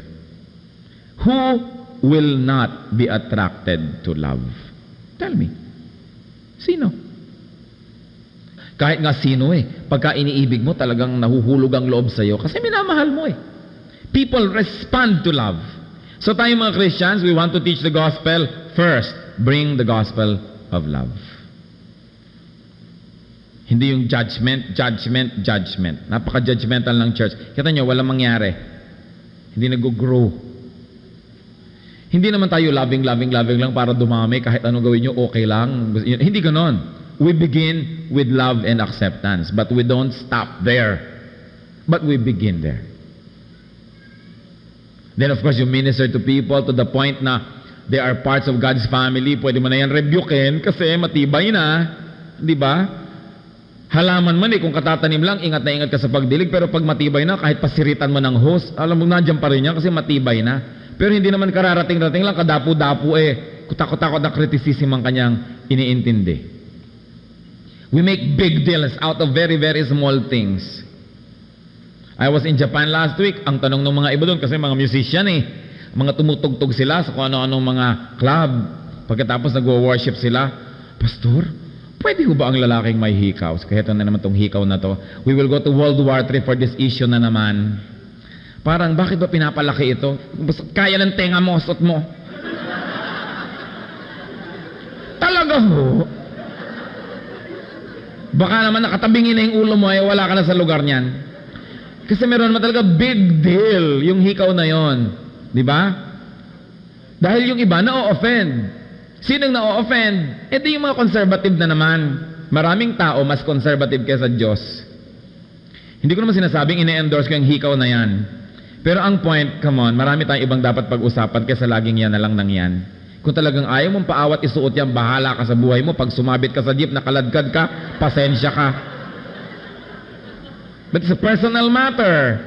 Who will not be attracted to love? Tell me. Sino? Kahit nga sino pagka iniibig mo, talagang nahuhulog ang loob sa'yo kasi minamahal mo People respond to love. So tayo mga Christians, we want to teach the gospel. First, bring the gospel of love. Hindi yung judgment. Napaka-judgmental ng church. Kita nyo, walang mangyari. Hindi nag-grow. Hindi naman tayo loving lang para dumami. Kahit anong gawin nyo, okay lang. Hindi ganon. We begin with love and acceptance, but we don't stop there. But we begin there. Then of course, you minister to people to the point na they are parts of God's family. Pwede mo na yan rebukein kasi matibay na. Di ba? Halaman man kung katatanim lang, ingat na ingat ka sa pagdilig, pero pag matibay na, kahit pasiritan mo ng hose, alam mo, nandiyan pa rin yan kasi matibay na. Pero hindi naman kararating-rating lang, kadapo-dapo kutakot-takot na criticism ang kanyang iniintindi. We make big deals out of very, very small things. I was in Japan last week. Ang tanong ng mga iba doon, kasi mga musician mga tumutugtog sila sa kung ano-anong mga club. Pagkatapos nag-worship sila, Pastor, pwede ho ba ang lalaking may hikaw? Kaya ito na naman itong hikaw na to. We will go to World War III for this issue na naman. Parang, bakit ba pinapalaki ito? Kaya ng tenga mo, sot mo. Talaga ho? Baka naman nakatabingin na yung ulo mo wala ka na sa lugar niyan. Kasi meron naman talaga big deal yung hikaw na yon, di ba? Dahil yung iba na-offend. Sinong na-offend? Ito yung mga conservative na naman. Maraming tao mas conservative kaysa Diyos. Hindi ko naman sinasabing ine-endorse ko yung hikaw na yan. Pero ang point, come on, marami tayong ibang dapat pag-usapan kaysa laging yan na lang nang yan. Kung talagang ayaw mong paawat isuot yan, bahala ka sa buhay mo. Pag sumabit ka sa jeep, nakaladkad ka, pasensya ka. But it's a personal matter.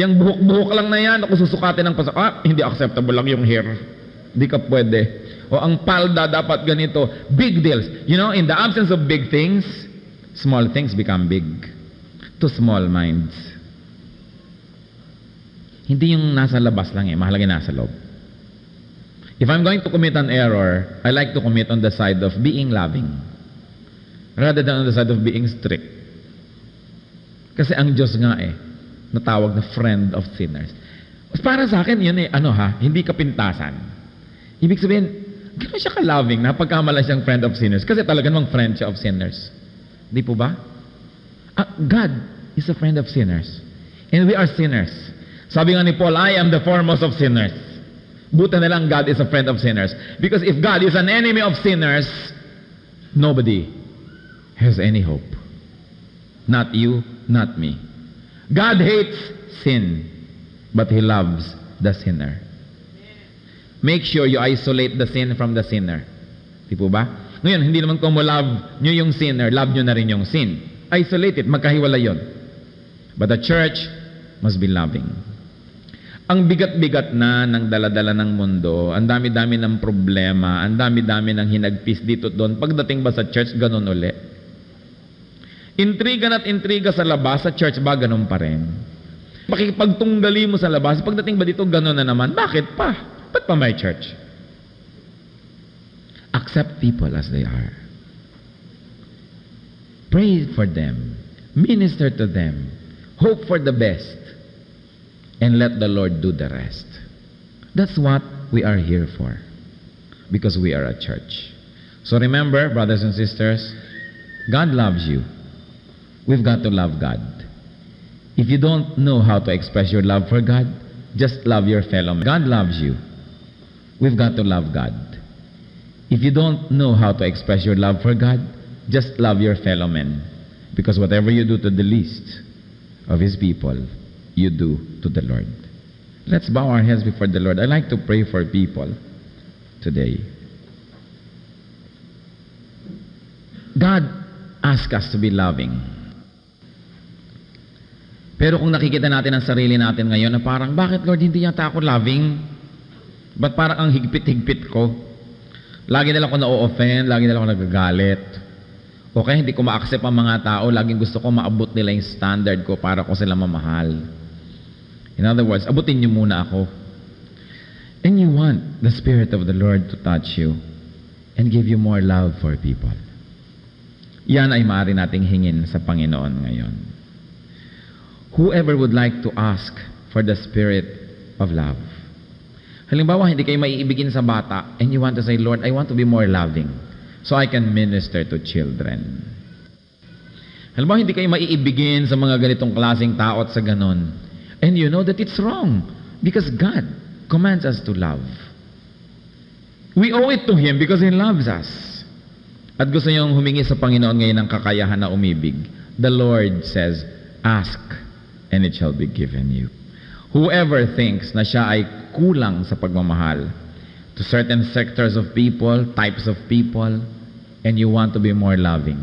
Yung buhok-buhok lang na yan, kung susukatin ng hindi acceptable lang yung hair. Hindi ka pwede. O ang palda dapat ganito. Big deals. You know, in the absence of big things, small things become big. To small minds. Hindi yung nasa labas lang mahalaga nasa loob. If I'm going to commit an error, I like to commit on the side of being loving rather than on the side of being strict. Kasi ang Diyos nga natawag na friend of sinners. Para sa akin, yun hindi kapintasan. Ibig sabihin, gano'n siya ka-loving na pagkamala siyang friend of sinners. Kasi talaga namang friend siya of sinners. Di po ba? God is a friend of sinners. And we are sinners. Sabi nga ni Paul, I am the foremost of sinners. Buta na lang God is a friend of sinners. Because if God is an enemy of sinners, nobody has any hope. Not you, not me. God hates sin, but He loves the sinner. Make sure you isolate the sin from the sinner. Di po ba? Ngayon, hindi naman kung love nyo yung sinner, love nyo na rin yung sin. Isolate it, magkahiwala yon. But the church must be loving. Ang bigat-bigat na ng daladala ng mundo, ang dami-dami ng problema, ang dami-dami ng hinagpis dito doon. Pagdating ba sa church, ganun uli? Intriga at intriga sa labas, sa church ba, ganun pa rin? Pakipagtunggali mo sa labas, pagdating ba dito, ganun na naman? Bakit pa? Ba't pa may church? Accept people as they are. Pray for them. Minister to them. Hope for the best. And let the Lord do the rest. That's what we are here for. Because we are a church. So remember, brothers and sisters, God loves you. We've got to love God. If you don't know how to express your love for God, just love your fellow man. God loves you. We've got to love God. If you don't know how to express your love for God, just love your fellow men. Because whatever you do to the least of His people, you do to the Lord. Let's bow our heads before the Lord. I'd like to pray for people today. God asks us to be loving. Pero kung nakikita natin ang sarili natin ngayon na parang, bakit Lord, hindi yata ako loving? Ba't parang ang higpit-higpit ko? Lagi na lang ako na-offend, lagi na lang ako nagagalit. O kaya hindi ko ma-accept ang mga tao, laging gusto ko maabot nila yung standard ko para ko sila mamahal. In other words, abutin niyo muna ako. And you want the Spirit of the Lord to touch you and give you more love for people. Yan ay maaari nating hingin sa Panginoon ngayon. Whoever would like to ask for the Spirit of love. Halimbawa, hindi kayo maiibigin sa bata and you want to say, Lord, I want to be more loving so I can minister to children. Halimbawa, hindi kayo maiibigin sa mga ganitong klaseng tao at sa ganon. And you know that it's wrong because God commands us to love. We owe it to Him because He loves us. At gusto niyong humingi sa Panginoon ngayon ng kakayahan na umibig. The Lord says, ask and it shall be given you. Whoever thinks na siya ay kulang sa pagmamahal to certain sectors of people, types of people, and you want to be more loving,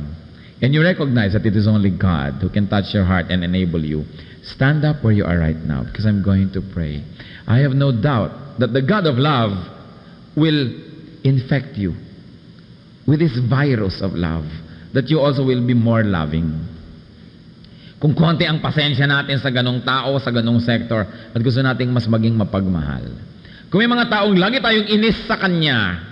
and you recognize that it is only God who can touch your heart and enable you, stand up where you are right now because I'm going to pray. I have no doubt that the God of love will infect you with this virus of love, that you also will be more loving. Kung konti ang pasensya natin sa ganong tao, sa ganong sector, at gusto nating mas maging mapagmahal. Kung may mga taong lagi tayong inis sa Kanya,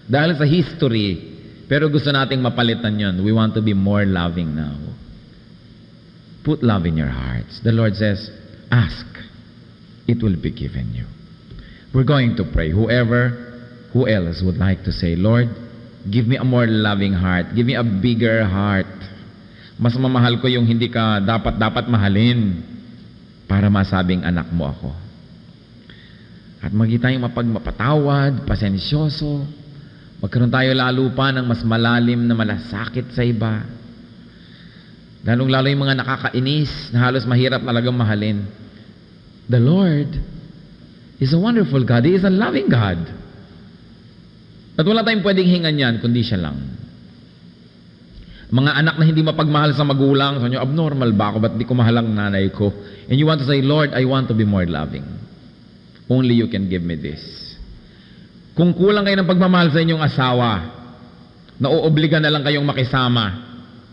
dahil sa history, pero gusto nating mapalitan yon, we want to be more loving now. Put love in your hearts. The Lord says, ask, it will be given you. We're going to pray. Who else would like to say, Lord, give me a more loving heart. Give me a bigger heart. Mas mamahal ko yung hindi ka dapat mahalin para masabing anak mo ako. At maging tayong mapagmapatawad, pasensyoso, magkaroon tayo lalo pa ng mas malalim na malasakit sa iba. Lalong-lalo yung mga nakakainis na halos mahirap talagang mahalin. The Lord is a wonderful God. He is a loving God. At wala tayong pwedeng hingan yan, kundi siya lang. Mga anak na hindi mapagmahal sa magulang, sabi nyo, abnormal ba ako? Ba't di ko mahal ang nanay ko? And you want to say, Lord, I want to be more loving. Only you can give me this. Kung kulang kayo ng pagmamahal sa inyong asawa, nauobliga na lang kayong makisama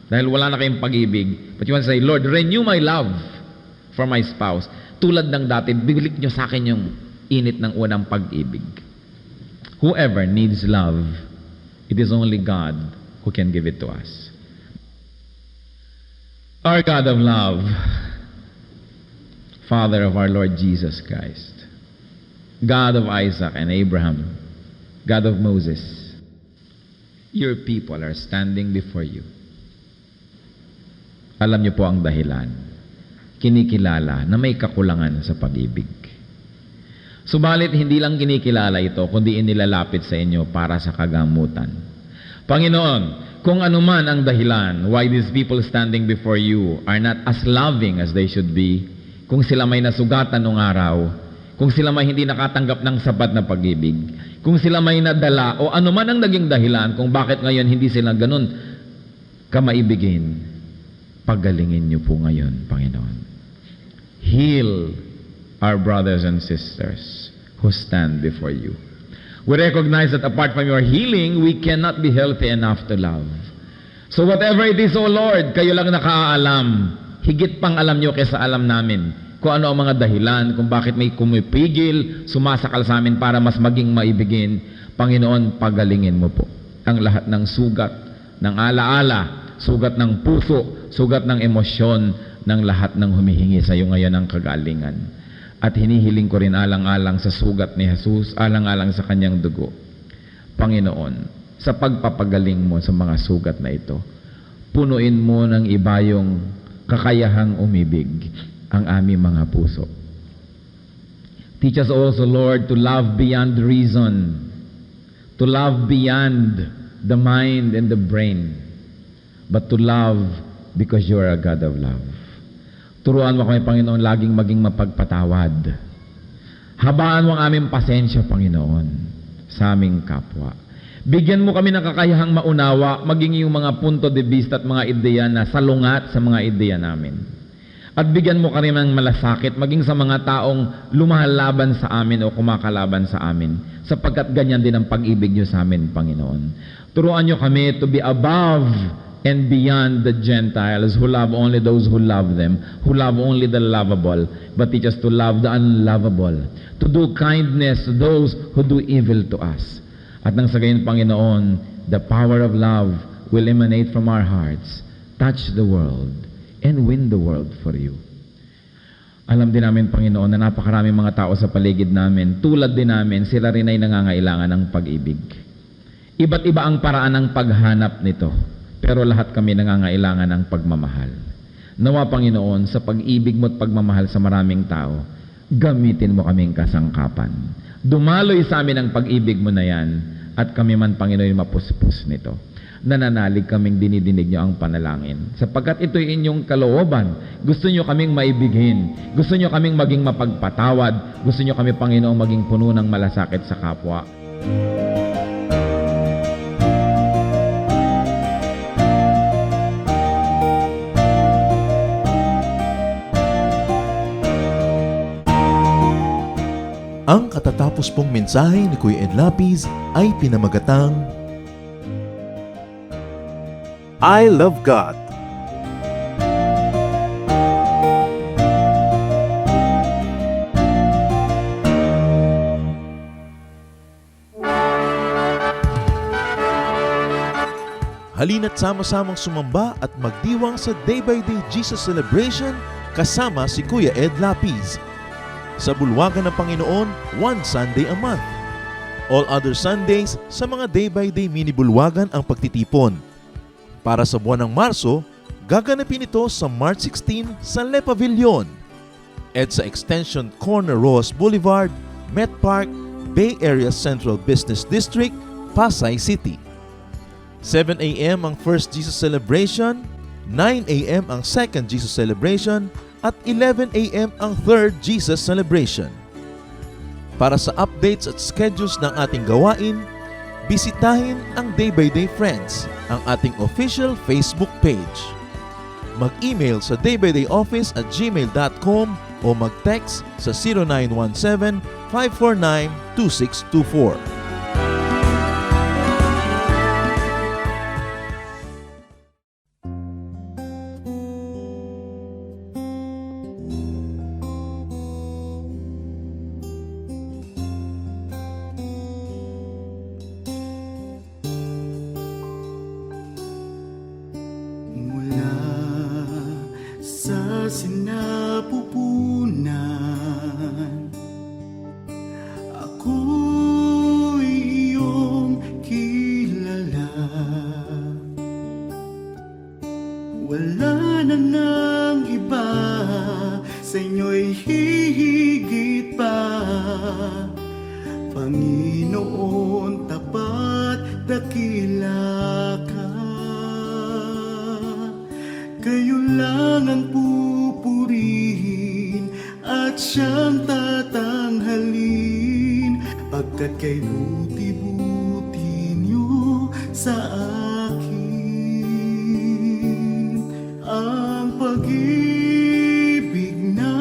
dahil wala na kayong pag-ibig. But you want to say, Lord, renew my love for my spouse. Tulad ng dati, bibalik nyo sa akin yung init ng unang pag-ibig. Whoever needs love, it is only God who can give it to us. Our God of love, Father of our Lord Jesus Christ, God of Isaac and Abraham, God of Moses, your people are standing before you. Alam niyo po ang dahilan. Kinikilala na may kakulangan sa pag-ibig. Subalit hindi lang kinikilala ito, kundi inilalapit sa inyo para sa kagamutan. Panginoon, kung anuman ang dahilan why these people standing before you are not as loving as they should be, kung sila may nasugatan nung araw, kung sila may hindi nakatanggap ng sapat na pag-ibig, kung sila may nadala o anuman ang naging dahilan kung bakit ngayon hindi sila ganun kamaibigin, pagalingin niyo po ngayon, Panginoon. Heal our brothers and sisters who stand before you. We recognize that apart from your healing, we cannot be healthy enough to love. So whatever it is, O Lord, kayo lang nakaalam. Higit pang alam nyo kaysa alam namin kung ano ang mga dahilan, kung bakit may kumipigil, sumasakal sa amin para mas maging maibigin. Panginoon, pagalingin mo po ang lahat ng sugat, ng alaala, sugat ng puso, sugat ng emosyon, ng lahat ng humihingi sa iyo ngayon ng kagalingan. At hinihiling ko rin alang-alang sa sugat ni Jesus, alang-alang sa kanyang dugo. Panginoon, sa pagpapagaling mo sa mga sugat na ito, punuin mo ng ibayong kakayahang umibig ang aming mga puso. Teach us also, Lord, to love beyond reason, to love beyond the mind and the brain, but to love because you are a God of love. Turuan mo kami, Panginoon, laging maging mapagpatawad. Habaan mo ang aming pasensya, Panginoon, sa aming kapwa. Bigyan mo kami ng kakayahang maunawa, maging yung mga punto de vista at mga ideya na salungat sa mga ideya namin. At bigyan mo kami ng malasakit, maging sa mga taong lumalaban sa amin o kumakalaban sa amin, sapagkat ganyan din ang pag-ibig niyo sa amin, Panginoon. Turuan niyo kami to be above and beyond the Gentiles who love only those who love them, who love only the lovable, but teach us to love the unlovable, to do kindness to those who do evil to us. At nang sa gayon, Panginoon, the power of love will emanate from our hearts, touch the world, and win the world for you. Alam din namin, Panginoon, na napakaraming mga tao sa paligid namin, tulad din namin, sila rin ay nangangailangan ng pag-ibig. Iba't iba ang paraan ng paghanap nito, pero lahat kami nangangailangan ng pagmamahal. Nawa, Panginoon, sa pag-ibig mo at pagmamahal sa maraming tao, gamitin mo kaming kasangkapan. Dumaloy sa amin ang pag-ibig mo na yan, at kami man, Panginoon, mapuspos nito. Nananalig kaming dinidinig niyo ang panalangin. Sapagkat ito'y inyong kalooban. Gusto niyo kaming maibigin. Gusto niyo kaming maging mapagpatawad. Gusto niyo kami, Panginoon, maging puno ng malasakit sa kapwa. Ang katatapos pong mensahe ni Kuya Ed Lapiz ay pinamagatang I love God. halina't sama-samang sumamba at magdiwang sa Day by Day Jesus Celebration kasama si Kuya Ed Lapiz. Sa bulwagan ng Panginoon, one Sunday a month. All other Sundays, sa mga Day by Day mini bulwagan ang pagtitipon. Para sa buwan ng Marso, gaganapin ito sa March 16 sa Le Pavilion at sa Extension Corner Ross Boulevard, Met Park, Bay Area Central Business District, Pasay City. 7 a.m. ang First Jesus Celebration, 9 a.m. ang Second Jesus Celebration, at 11 a.m. ang Third Jesus Celebration. Para sa updates at schedules ng ating gawain, bisitahin ang Day by Day Friends, ang ating official Facebook page. Mag-email sa daybydayoffice@gmail.com o mag-text sa 0917-549-2624. Sa sinapupunan, ako'y iyong kilala. Wala na nang iba, sa inyo'y hihigit pa. Panginoon, tapat, dakila ka. Kayo lang ang pupurihin at siyang tatanghalin, pagkat kay buti-buti niyo sa akin. Ang pag-ibig na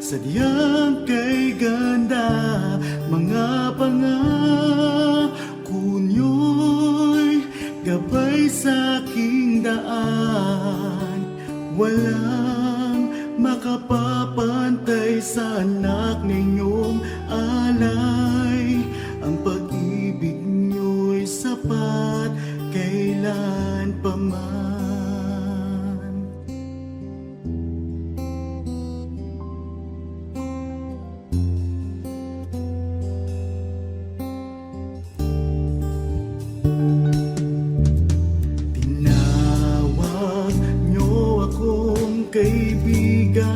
sadyang kay ganda, mga pangako niyo'y gabay sa aking daan. Walang makapapantay sa anak ninyong alay. Ang pag-ibig niyo'y sapat kailan pa man. kaibigan.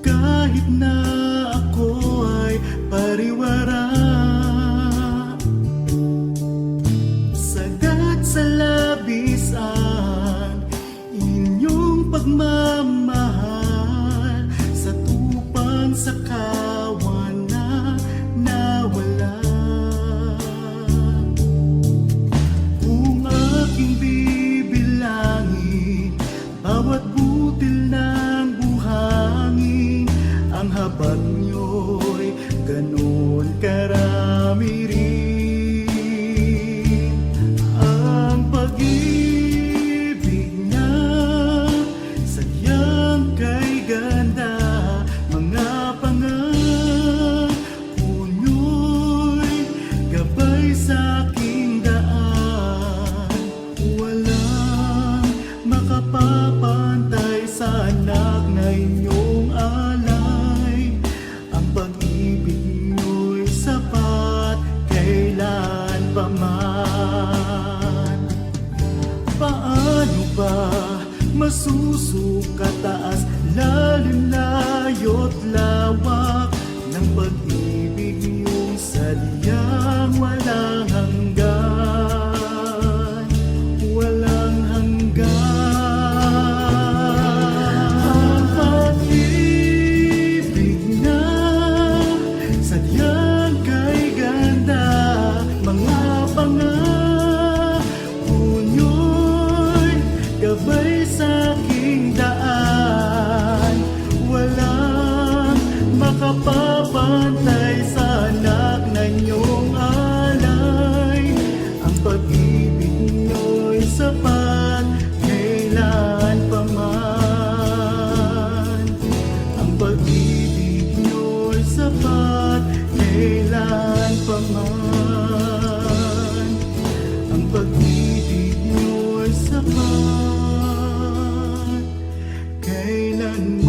Kahit na ako ay pariwara, sagad sa labis ang inyong pagmamahal, sa tupang sa kawan na nawala. Kung aking bibilangin bawat butil ng buhangin, ang habag nyo'y ganon karami rin. Ang pag-ibig niya sadyang kay ganda, mga pangako nyo'y gabay sa aking daan. Walang makapapantay sa anak na inyong alay. Ang pag-ibig nyo'y sapat kailan pa man. Paano ba masusukat taas, lalim, layo't lawak ng pag-ibig niyong sadyang walang hanggan, walang hanggan. Ang pag-ibig na sadyang kay ganda, mga pangako nyo'y gabay sa aking daan. Walang makapapantay sa anak na inyong alay. Ang pag-ibig nyo'y sapat kailan pa man. Ang pag-ibig nyo'y sapat kailan pa man. Ang pag-ibig nyo'y sapat kailanman.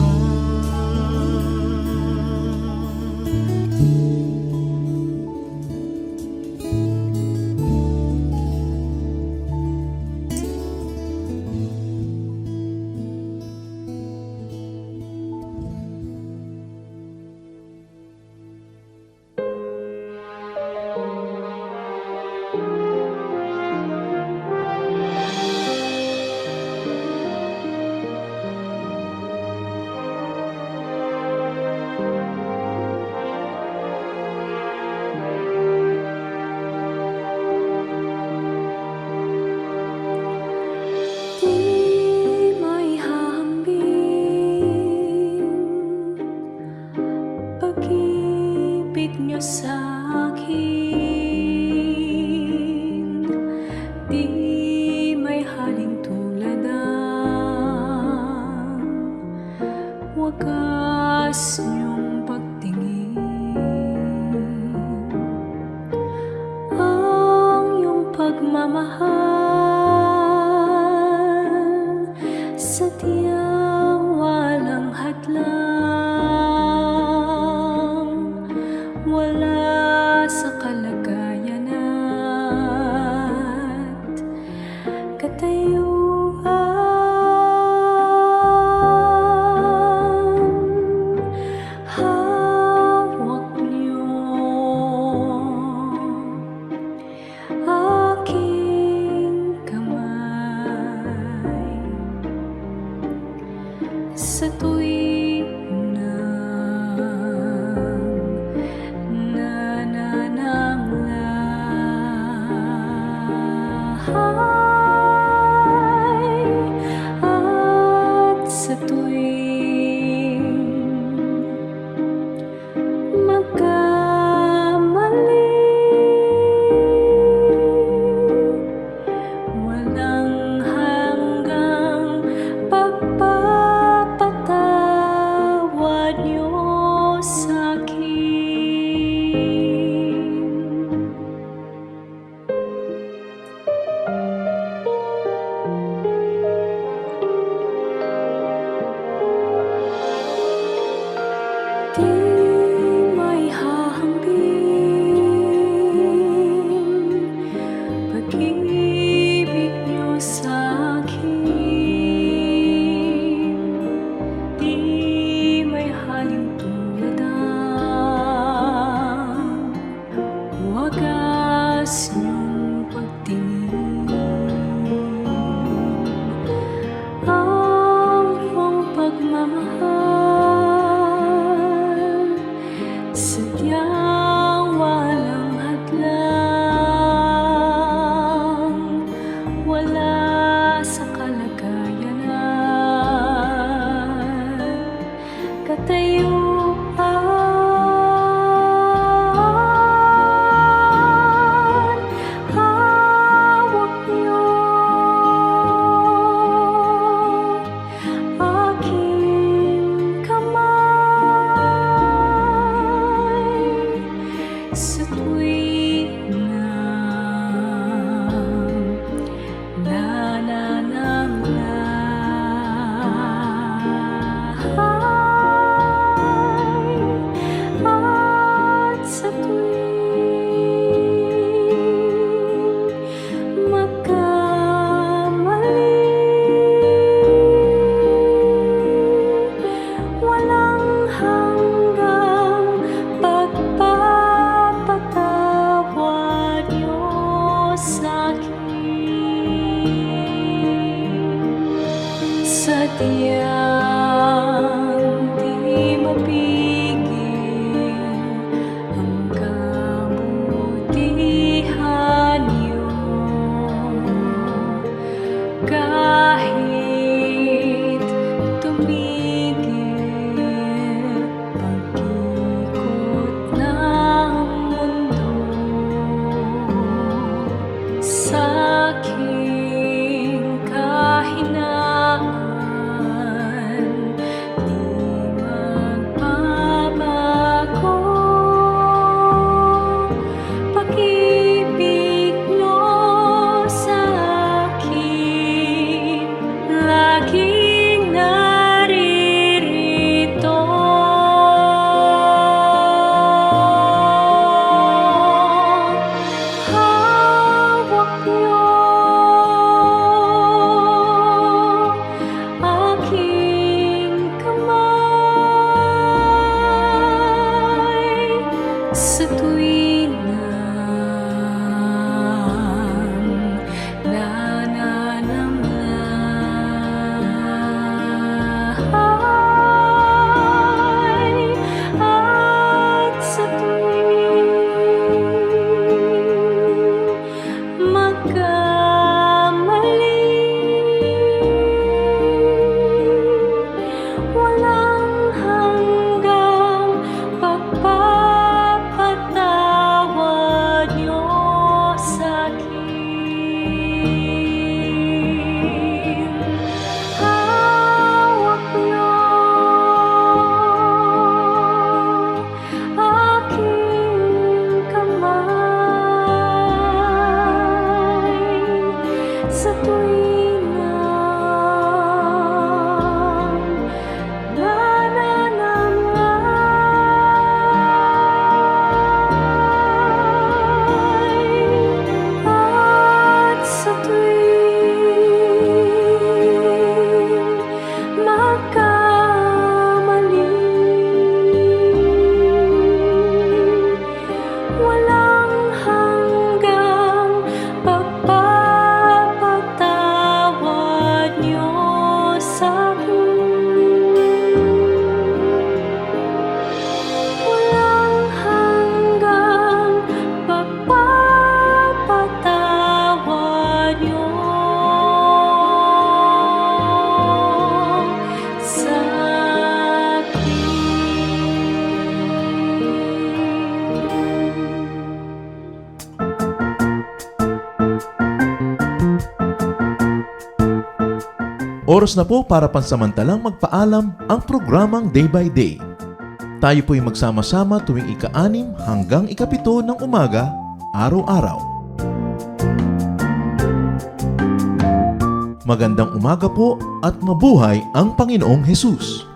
Di may hahambing pag-ibig niyo sa akin. Di may haling tulad ang wagas niyong pagtingin. Ang iyong pagmamahal sadyang walang hadlang, wala sa kalagayan at katayuan. Hawak niyo aking kamay sa tuwing nanananglahay, at sa tuwing magkamali, walang hanggang pagpapatawad niyo sa'kin. Sadyang di mapigil ang kabutihan niyo. Kahit tumigil pag-ikot ng mundo, sa aking kahinaan di magbabago. Pag-ibig niyo sa akin laging naririto. Hawak niyo aking kamay sa tuwing nananamlay at sa tuwing magkamali. Walang hanggang pagpapatawad niyo sa'kin. Hawak niyo aking kamay sa tuwing nananamlay at sa tuwing magkamali. Walang hanggang pagpapatawad niyo sa'kin. Walang hanggang pagpapatawad niyo Oras na po para pansamantalang magpaalam ang programang Day by Day. Tayo po'y magsama-sama tuwing ika-6 hanggang ika-7 ng umaga, araw-araw. Magandang umaga po at mabuhay ang Panginoong Hesus!